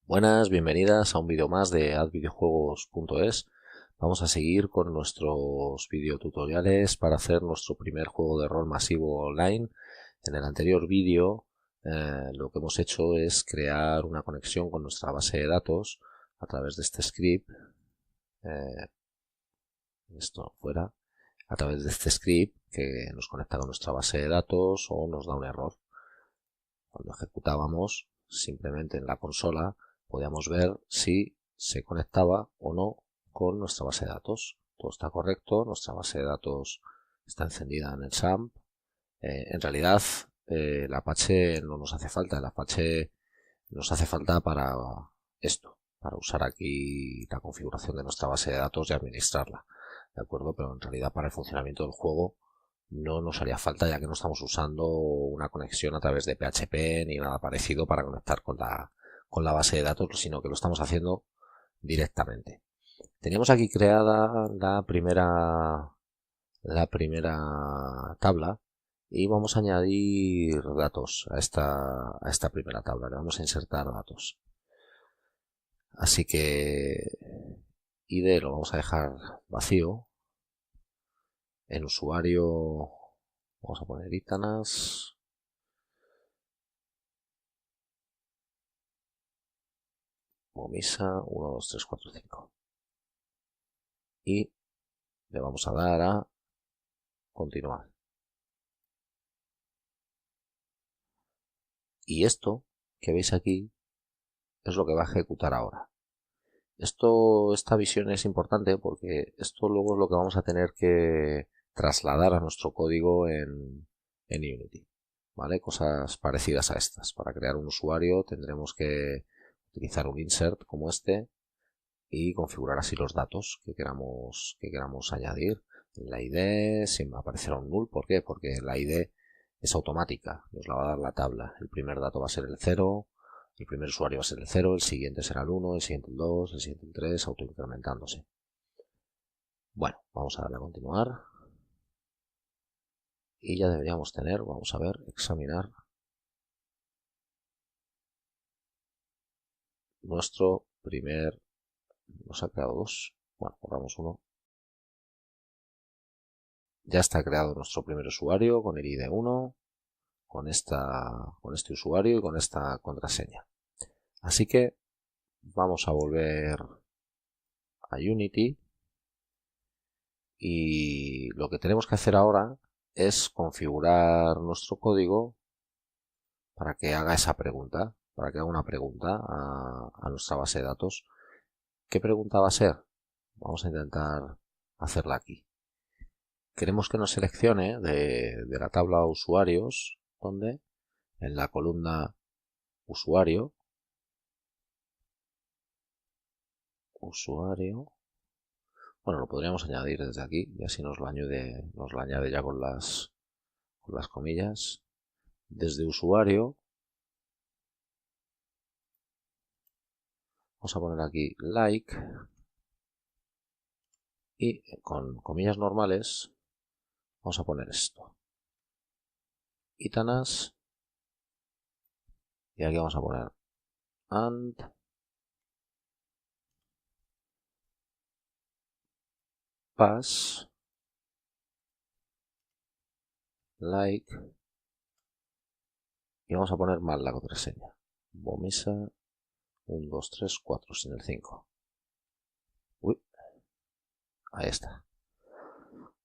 Buenas, bienvenidas a un vídeo más de advideojuegos.es. Vamos a seguir con nuestros videotutoriales para hacer nuestro primer juego de rol masivo online. En el anterior vídeo lo que hemos hecho es crear una conexión con nuestra base de datos a través de este script. Esto fuera. A través de este script que nos conecta con nuestra base de datos o nos da un error. Cuando ejecutábamos, simplemente en la consola podíamos ver si se conectaba o no con nuestra base de datos. Todo está correcto, nuestra base de datos está encendida en el SAMP. En realidad, el Apache no nos hace falta, el Apache nos hace falta para esto, para usar aquí la configuración de nuestra base de datos y administrarla, ¿de acuerdo? Pero en realidad para el funcionamiento del juego no nos haría falta, ya que no estamos usando una conexión a través de PHP ni nada parecido para conectar con la base de datos, sino que lo estamos haciendo directamente. Teníamos aquí creada la primera tabla y vamos a añadir datos a esta primera tabla. Le vamos a insertar datos. Así que ID lo vamos a dejar vacío. En usuario vamos a poner Itanas. Momisa 1, 2, 3, 4, 5. Y le vamos a dar a continuar. Y esto que veis aquí es lo que va a ejecutar ahora. Esta visión es importante porque esto luego es lo que vamos a tener que trasladar a nuestro código en Unity. ¿Vale? Cosas parecidas a estas. Para crear un usuario tendremos que utilizar un insert como este y configurar así los datos que queramos añadir. En la ID se me aparecerá un null. ¿Por qué? Porque la ID es automática, nos la va a dar la tabla. El primer dato va a ser el 0, el primer usuario va a ser el 0, el siguiente será el 1, el siguiente el 2, el siguiente el 3, autoincrementándose. Bueno, vamos a darle a continuar. Y ya deberíamos tener, vamos a ver, examinar nuestro primer, nos ha creado dos, bueno, borramos uno. Ya está creado nuestro primer usuario con el ID 1, con este usuario y con esta contraseña. Así que vamos a volver a Unity y lo que tenemos que hacer ahora es configurar nuestro código para que haga esa pregunta, para que haga una pregunta a nuestra base de datos. ¿Qué pregunta va a ser? Vamos a intentar hacerla aquí. Queremos que nos seleccione de la tabla usuarios, donde en la columna usuario, bueno, lo podríamos añadir desde aquí y así nos lo añade ya con las comillas. Desde usuario vamos a poner aquí like y con comillas normales vamos a poner esto. Itanas y aquí vamos a poner and pass like y vamos a poner mal la contraseña. Bomisa 1, 2, 3, 4 sin el 5. Uy, ahí está.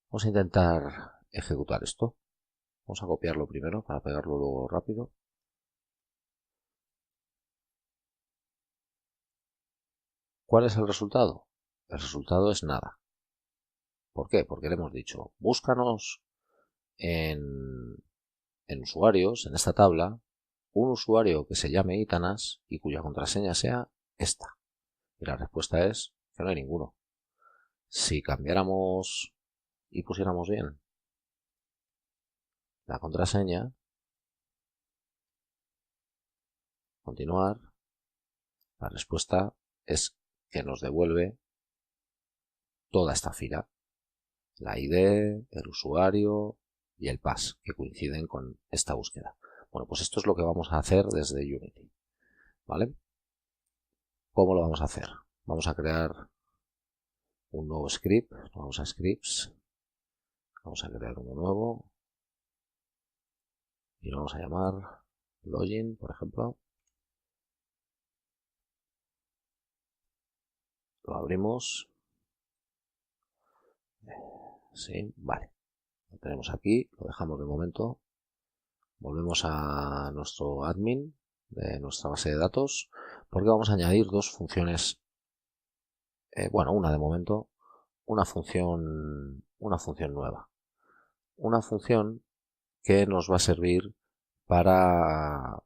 Vamos a intentar ejecutar esto. Vamos a copiarlo primero para pegarlo luego rápido. ¿Cuál es el resultado? El resultado es nada. ¿Por qué? Porque le hemos dicho, búscanos en usuarios, en esta tabla, un usuario que se llame Itanas y cuya contraseña sea esta. Y la respuesta es que no hay ninguno. Si cambiáramos y pusiéramos bien la contraseña, continuar, la respuesta es que nos devuelve toda esta fila. La ID, el usuario y el pass, que coinciden con esta búsqueda. Bueno, pues esto es lo que vamos a hacer desde Unity. ¿Vale? ¿Cómo lo vamos a hacer? Vamos a crear un nuevo script, vamos a scripts, vamos a crear uno nuevo y lo vamos a llamar login, por ejemplo. Lo abrimos. Sí, vale. Lo tenemos aquí, lo dejamos de momento. Volvemos a nuestro admin de nuestra base de datos porque vamos a añadir dos funciones. Bueno, una de momento, una función nueva. Una función que nos va a servir para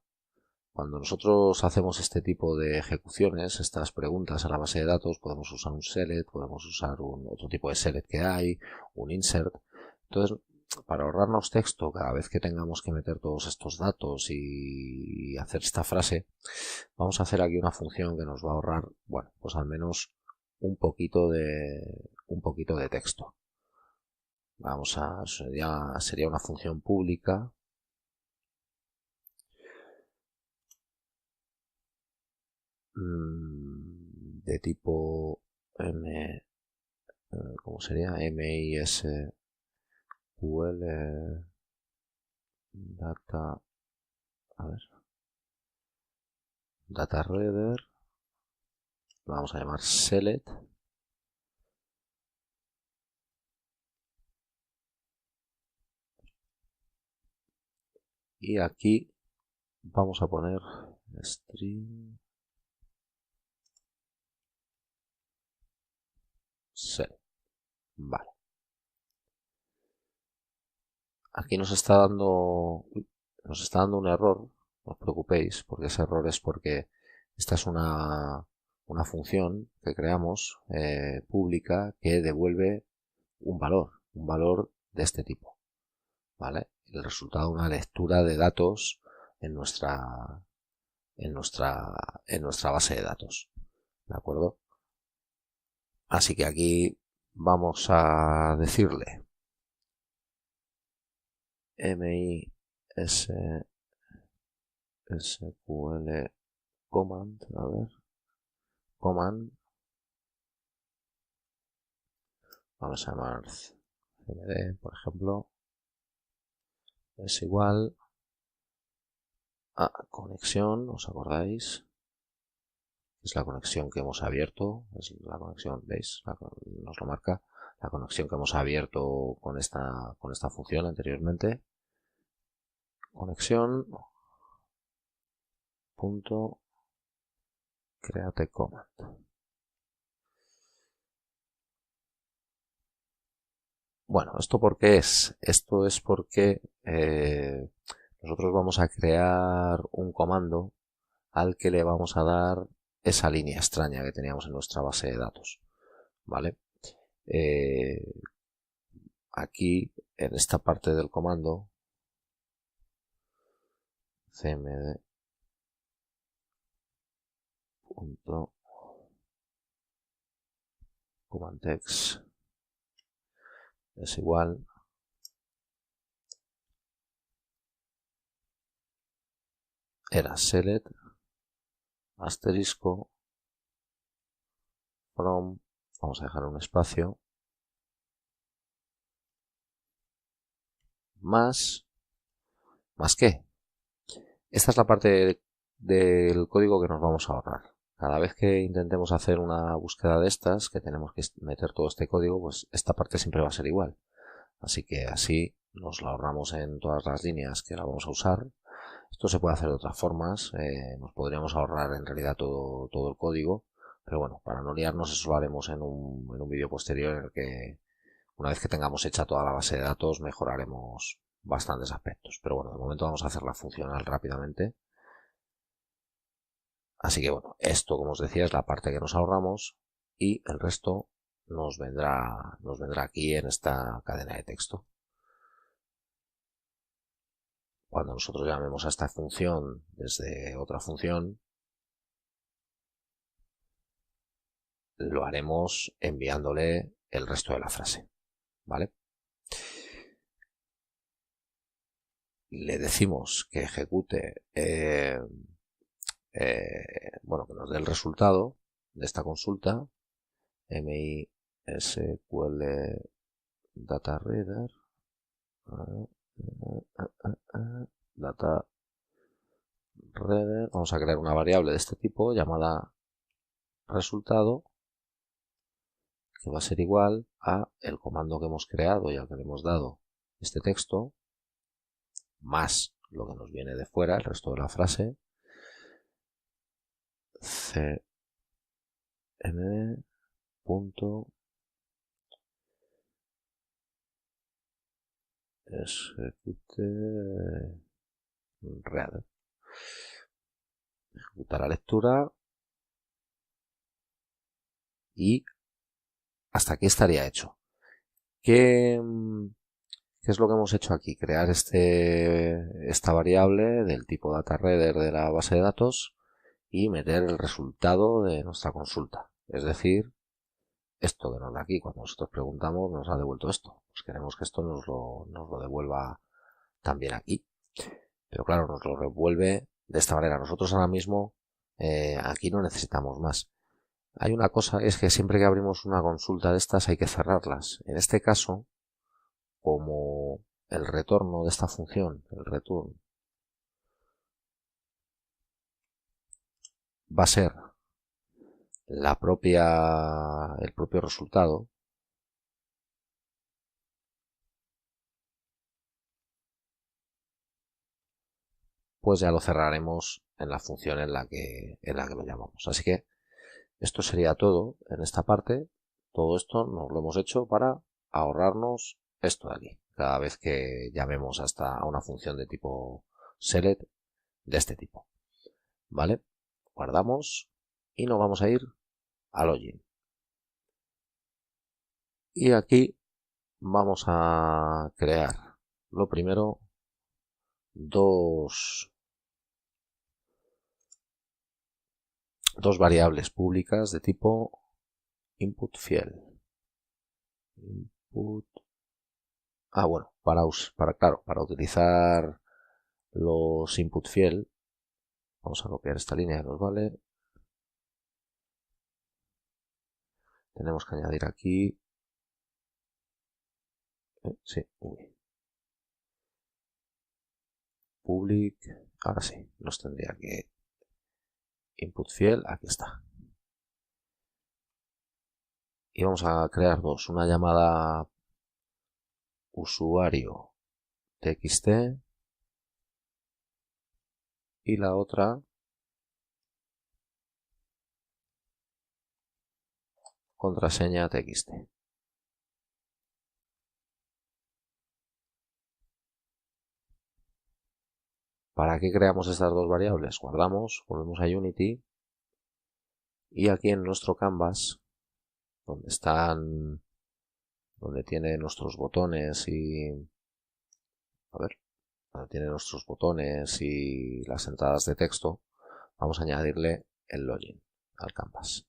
cuando nosotros hacemos este tipo de ejecuciones, estas preguntas a la base de datos, podemos usar un select, podemos usar otro tipo de select que hay, un insert. Entonces, para ahorrarnos texto cada vez que tengamos que meter todos estos datos y hacer esta frase, vamos a hacer aquí una función que nos va a ahorrar, bueno, pues al menos un poquito de texto. Sería una función pública de tipo ¿cómo sería? MISQL data, a ver, data reader, lo vamos a llamar select y aquí vamos a poner string select. Vale. Aquí nos está dando un error, no os preocupéis, porque ese error es porque esta es una función que creamos pública que devuelve un valor de este tipo, ¿vale? El resultado de una lectura de datos en nuestra base de datos, ¿de acuerdo? Así que aquí vamos a decirle MISQL command, a ver, command, vamos a llamar cmd, por ejemplo, es igual a conexión, ¿os acordáis? Es la conexión que hemos abierto, es la conexión, ¿veis? Nos lo marca, la conexión que hemos abierto con esta función anteriormente. Conexión punto create command. Bueno, ¿esto por qué es? Esto es porque nosotros vamos a crear un comando al que le vamos a dar esa línea extraña que teníamos en nuestra base de datos, ¿vale? Aquí, en esta parte del comando, cmd punto command-text es igual era select asterisco from, vamos a dejar un espacio, más qué. Esta es la parte del código que nos vamos a ahorrar. Cada vez que intentemos hacer una búsqueda de estas, que tenemos que meter todo este código, pues esta parte siempre va a ser igual. Así que así nos la ahorramos en todas las líneas que la vamos a usar. Esto se puede hacer de otras formas, nos podríamos ahorrar en realidad todo el código, pero bueno, para no liarnos eso lo haremos en un vídeo posterior en el que una vez que tengamos hecha toda la base de datos mejoraremos bastantes aspectos. Pero bueno, de momento vamos a hacerla funcional rápidamente. Así que bueno, esto como os decía es la parte que nos ahorramos y el resto nos vendrá aquí en esta cadena de texto. Cuando nosotros llamemos a esta función desde otra función, lo haremos enviándole el resto de la frase, ¿vale? Le decimos que ejecute bueno, que nos dé el resultado de esta consulta. MySQL Data Reader. Data Reader. Vamos a crear una variable de este tipo llamada resultado, que va a ser igual a el comando que hemos creado y al que le hemos dado este texto, más lo que nos viene de fuera, el resto de la frase, cmd punto execute reader. Ejecutar la lectura y hasta aquí estaría hecho. ¿Qué es lo que hemos hecho aquí? Crear esta variable del tipo dataReader de la base de datos y meter el resultado de nuestra consulta. Es decir, esto que nos da aquí, cuando nosotros preguntamos, nos ha devuelto esto. Pues queremos que esto nos lo devuelva también aquí. Pero claro, nos lo devuelve de esta manera. Nosotros ahora mismo aquí no necesitamos más. Hay una cosa, es que siempre que abrimos una consulta de estas hay que cerrarlas. En este caso, como el retorno de esta función, el return, va a ser el propio resultado, pues ya lo cerraremos en la función en la que lo llamamos. Así que esto sería todo en esta parte. Todo esto nos lo hemos hecho para ahorrarnos esto de aquí. Cada vez que llamemos a una función de tipo select de este tipo. ¿Vale? Guardamos y nos vamos a ir a login. Y aquí vamos a crear lo primero dos variables públicas de tipo input fiel. Input. Bueno, para utilizar los input fiel, vamos a copiar esta línea que nos vale. Tenemos que añadir aquí. Sí, public. Ahora sí, nos tendría que input fiel, aquí está. Y vamos a crear dos, una llamada usuario txt y la otra contraseña txt. ¿Para qué creamos estas dos variables? Guardamos, volvemos a Unity y aquí en nuestro canvas, donde tiene nuestros botones y donde tiene nuestros botones y las entradas de texto, vamos a añadirle el login al canvas.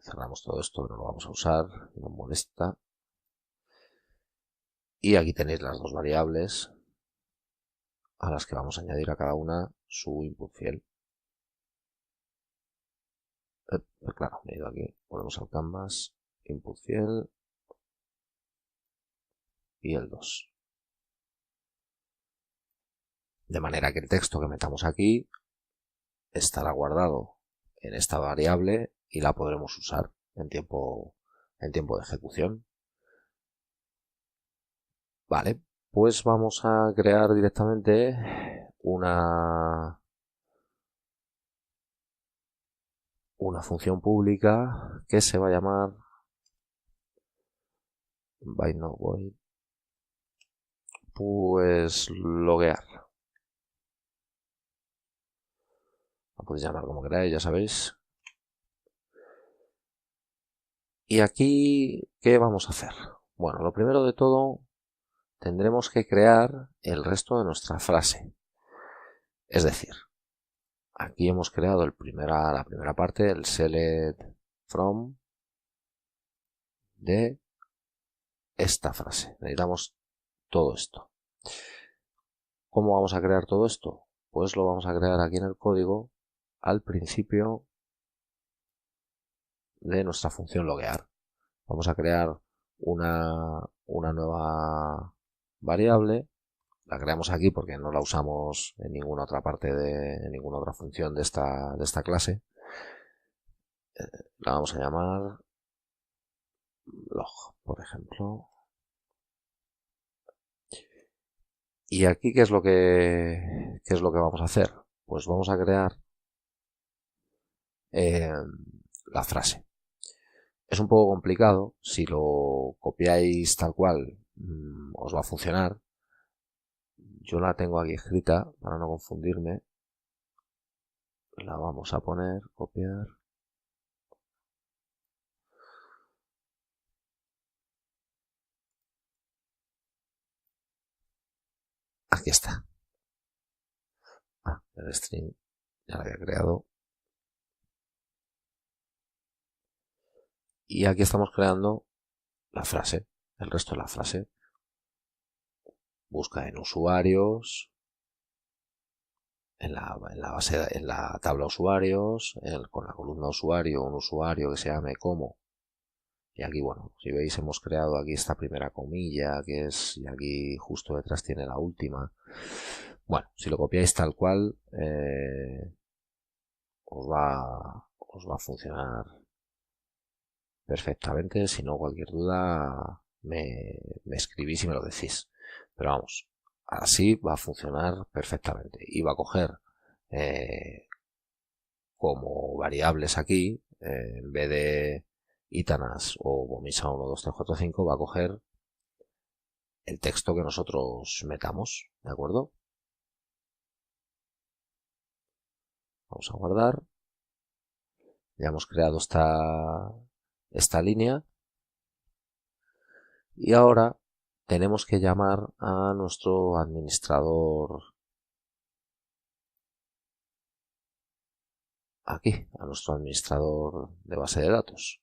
Cerramos todo esto, no lo vamos a usar, no molesta. Y aquí tenéis las dos variables a las que vamos a añadir a cada una su input fiel. Claro, me he ido aquí, volvemos al canvas, input fiel y el 2. De manera que el texto que metamos aquí estará guardado en esta variable y la podremos usar en tiempo de ejecución. Vale, pues vamos a crear directamente una función pública que se va a llamar by no void, pues loguear. La podéis llamar como queráis, ya sabéis. Y aquí, ¿qué vamos a hacer? Bueno, lo primero de todo, tendremos que crear el resto de nuestra frase. Es decir, aquí hemos creado la primera parte, el select from de esta frase. Necesitamos todo esto. ¿Cómo vamos a crear todo esto? Pues lo vamos a crear aquí en el código al principio de nuestra función loguear. Vamos a crear una nueva variable. La creamos aquí porque no la usamos en ninguna otra parte en ninguna otra función de esta clase. La vamos a llamar log, por ejemplo. Y aquí, ¿qué es lo que vamos a hacer? Pues vamos a crear la frase. Es un poco complicado, si lo copiáis tal cual os va a funcionar. Yo la tengo aquí escrita para no confundirme. La vamos a poner, copiar. Aquí está. El string ya lo había creado. Y aquí estamos creando la frase, el resto de la frase. Busca en usuarios, en la tabla usuarios, con la columna usuario, un usuario que se llame como. Y aquí, bueno, si veis hemos creado aquí esta primera comilla, y aquí justo detrás tiene la última. Bueno, si lo copiáis tal cual, os va a funcionar perfectamente. Si no, cualquier duda me escribís y me lo decís. Pero vamos, así va a funcionar perfectamente. Y va a coger como variables aquí, en vez de Itanas o Bomisa 1, 2, 3, 4, 5, va a coger el texto que nosotros metamos, ¿de acuerdo? Vamos a guardar. Ya hemos creado esta línea. Y ahora tenemos que llamar a nuestro administrador aquí, a nuestro administrador de base de datos,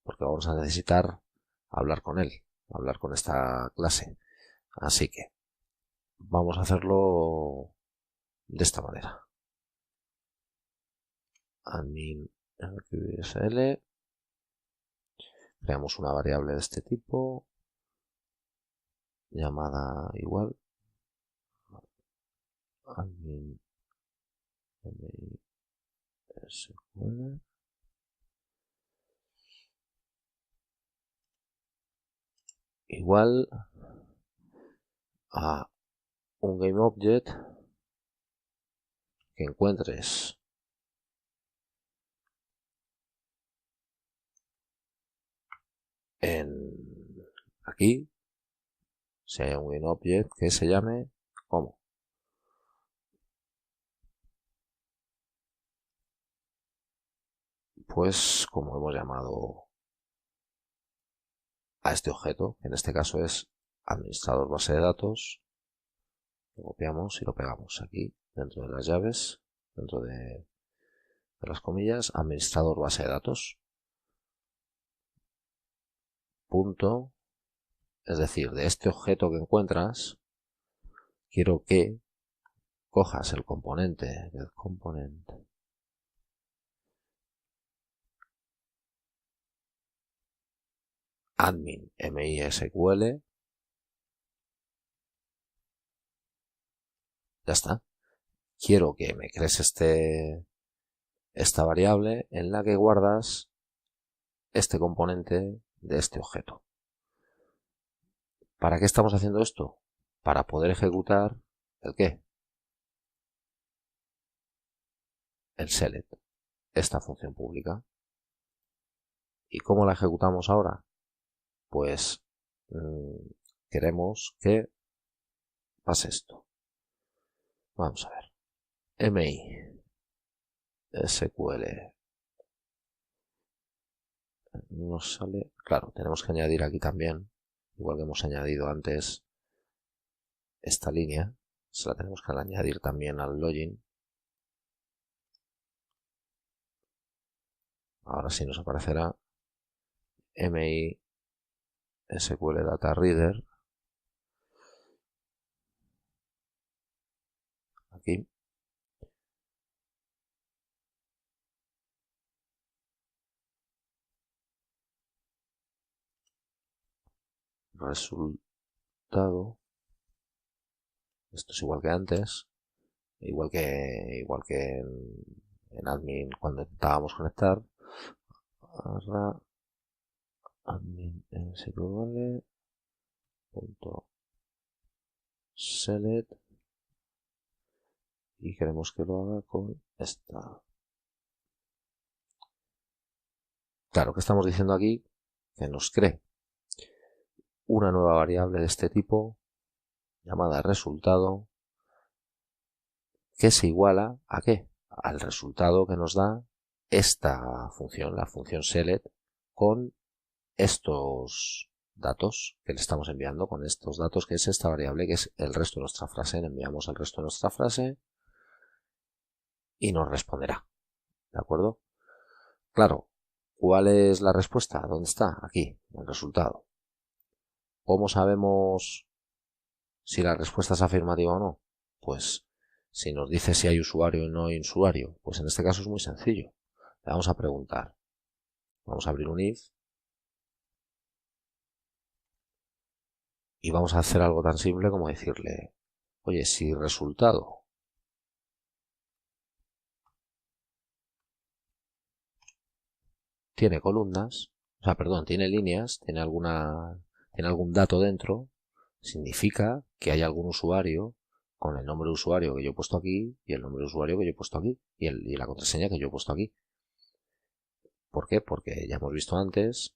porque vamos a necesitar hablar con él, hablar con esta clase. Así que vamos a hacerlo de esta manera. Admin SL, creamos una variable de este tipo, llamada igual, admin SQL, igual a un GameObject que encuentres aquí, si hay un GameObject que se llame como. Pues como hemos llamado a este objeto, que en este caso es administrador base de datos, lo copiamos y lo pegamos aquí dentro de las llaves, dentro de las comillas, administrador base de datos, punto, es decir, de este objeto que encuentras, quiero que cojas el componente, admin MISQL, ya está. Quiero que me crees esta variable en la que guardas este componente de este objeto. ¿Para qué estamos haciendo esto? Para poder ejecutar ¿el qué? El select, esta función pública. ¿Y cómo la ejecutamos ahora? Pues queremos que pase esto. Vamos a ver. MI SQL nos sale. Claro, tenemos que añadir aquí también, igual que hemos añadido antes esta línea, se la tenemos que añadir también al login. Ahora sí nos aparecerá MI SQL Data Reader. aquí. Resultado. Esto es igual que antes. Igual que en admin cuando intentábamos conectar. Admin SQL punto select y queremos que lo haga con esta. Claro, que estamos diciendo aquí que nos cree una nueva variable de este tipo llamada resultado que se iguala ¿a qué? Al resultado que nos da esta función, la función select, con estos datos que le estamos enviando, con estos datos que es esta variable que es el resto de nuestra frase. Le enviamos el resto de nuestra frase y nos responderá. ¿De acuerdo? Claro, ¿cuál es la respuesta? ¿Dónde está? Aquí, el resultado. ¿Cómo sabemos si la respuesta es afirmativa o no? Pues si nos dice si hay usuario o no hay usuario, pues en este caso es muy sencillo. Le vamos a preguntar. Vamos a abrir un if y vamos a hacer algo tan simple como decirle, oye, si resultado tiene columnas, o sea, perdón, tiene líneas, tiene algún dato dentro, significa que hay algún usuario con el nombre de usuario que yo he puesto aquí y el nombre de usuario que yo he puesto aquí y la contraseña que yo he puesto aquí. ¿Por qué? Porque ya hemos visto antes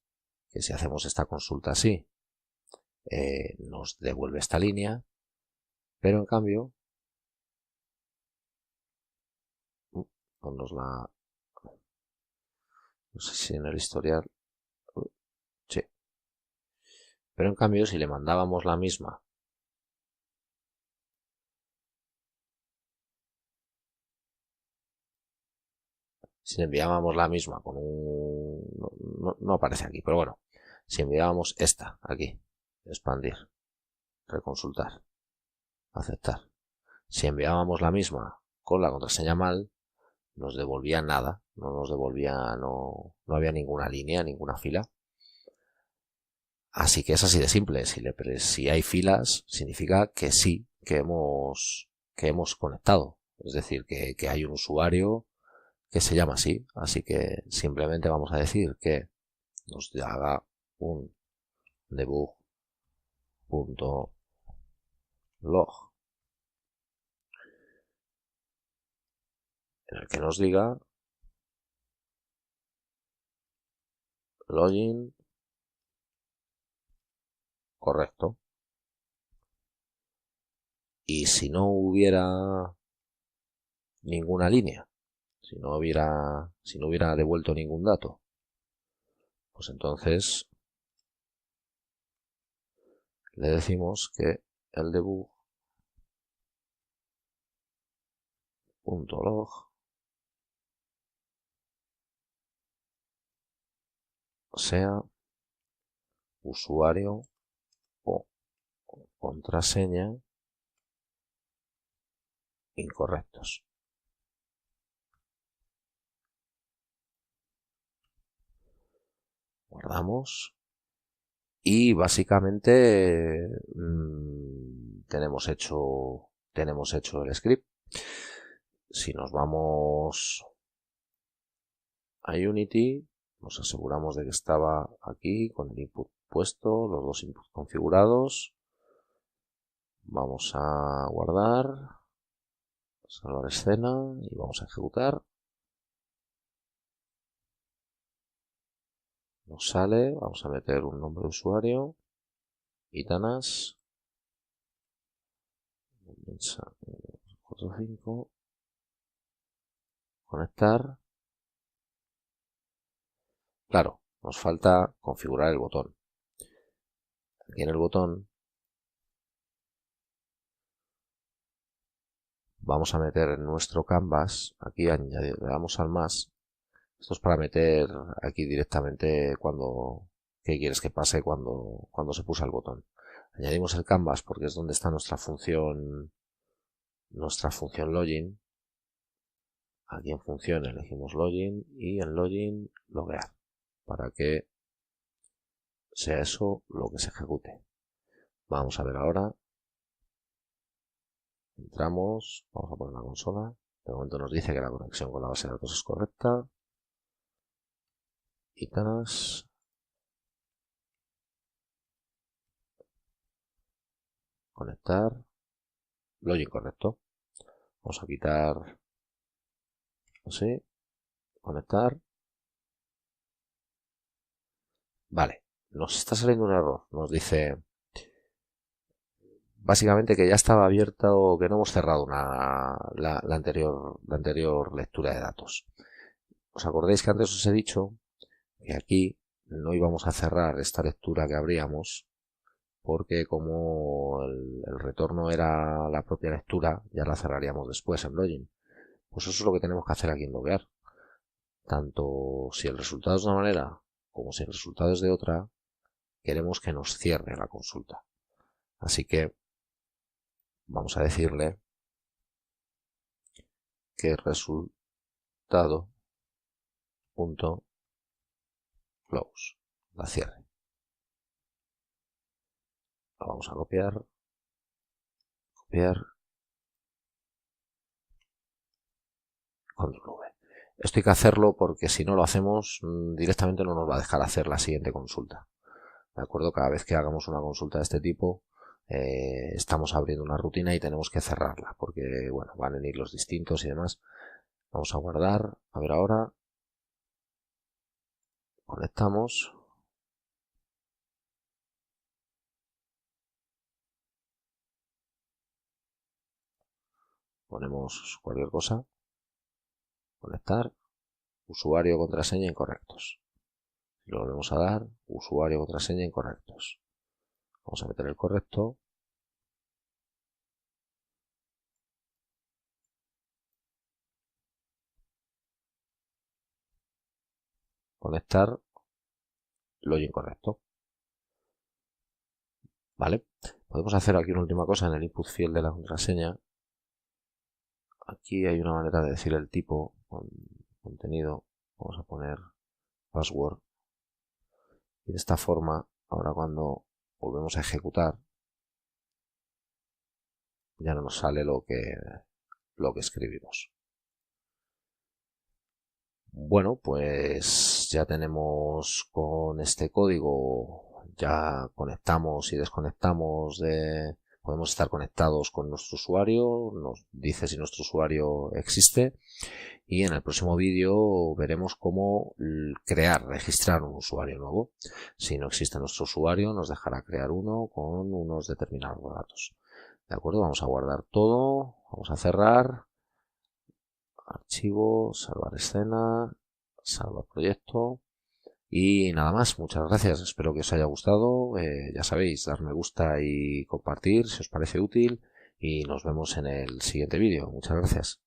que si hacemos esta consulta así, nos devuelve esta línea, pero en cambio, no sé si en el historial, sí, pero en cambio si le mandábamos la misma, si le enviábamos la misma con un, no aparece aquí, pero bueno, si enviábamos esta aquí, expandir, reconsultar, aceptar, si enviábamos la misma con la contraseña mal, nos devolvía nada, no había ninguna línea, ninguna fila. Así que es así de simple. Si hay filas, significa que sí, que hemos conectado. Es decir, que hay un usuario que se llama así. Así que simplemente vamos a decir que nos haga un debug.log en el que nos diga login correcto. Y si no hubiera ninguna línea, si no hubiera devuelto ningún dato, pues entonces le decimos que el debug.log sea usuario o contraseña incorrectos. Guardamos y básicamente tenemos hecho el script. Si nos vamos a Unity, nos aseguramos de que estaba aquí con el input puesto, los dos inputs configurados. Vamos a guardar, salvar escena y vamos a ejecutar. Nos sale, vamos a meter un nombre de usuario, Itanas, 45, conectar. Claro, nos falta configurar el botón. Aquí en el botón vamos a meter en nuestro canvas, aquí le damos al más. Esto es para meter aquí directamente qué quieres que pase cuando se puso el botón. Añadimos el canvas porque es donde está nuestra función nuestra función login. Aquí en función elegimos login y en login loguear para que sea eso lo que se ejecute. Vamos a ver ahora. Entramos, vamos a poner la consola. De momento nos dice que la conexión con la base de datos es correcta. Icanas. Conectar. Login correcto. Vamos a quitar así. Conectar. Vale. Nos está saliendo un error. Nos dice básicamente que ya estaba abierta o que no hemos cerrado la anterior lectura de datos. ¿Os acordáis que antes os he dicho que aquí no íbamos a cerrar esta lectura que abríamos porque como el retorno era la propia lectura, ya la cerraríamos después en login? Pues eso es lo que tenemos que hacer aquí en loguear. Tanto si el resultado es de una manera como si el resultado es de otra, queremos que nos cierre la consulta. Así que vamos a decirle que resultado punto close, la cierre. La vamos a copiar, control V. Esto hay que hacerlo porque si no lo hacemos directamente no nos va a dejar hacer la siguiente consulta. ¿De acuerdo? Cada vez que hagamos una consulta de este tipo estamos abriendo una rutina y tenemos que cerrarla porque bueno, van en hilos distintos y demás. Vamos a guardar, a ver ahora. Conectamos. Ponemos cualquier cosa. Conectar. Usuario, contraseña incorrectos. Y lo volvemos a dar. Usuario, contraseña incorrectos. Vamos a meter el correcto. Conectar. Login correcto. Vale. Podemos hacer aquí una última cosa en el input field de la contraseña. Aquí hay una manera de decir el tipo con contenido. Vamos a poner password. Y de esta forma, ahora cuando volvemos a ejecutar, ya no nos sale lo que escribimos. Bueno, pues ya tenemos con este código, ya conectamos y desconectamos podemos estar conectados con nuestro usuario, nos dice si nuestro usuario existe y en el próximo vídeo veremos cómo registrar un usuario nuevo. Si no existe nuestro usuario, nos dejará crear uno con unos determinados datos. De acuerdo, vamos a guardar todo, vamos a cerrar, archivo, salvar escena, salvar proyecto y nada más. Muchas gracias, espero que os haya gustado. Ya sabéis, dar me gusta y compartir si os parece útil y nos vemos en el siguiente vídeo. Muchas gracias.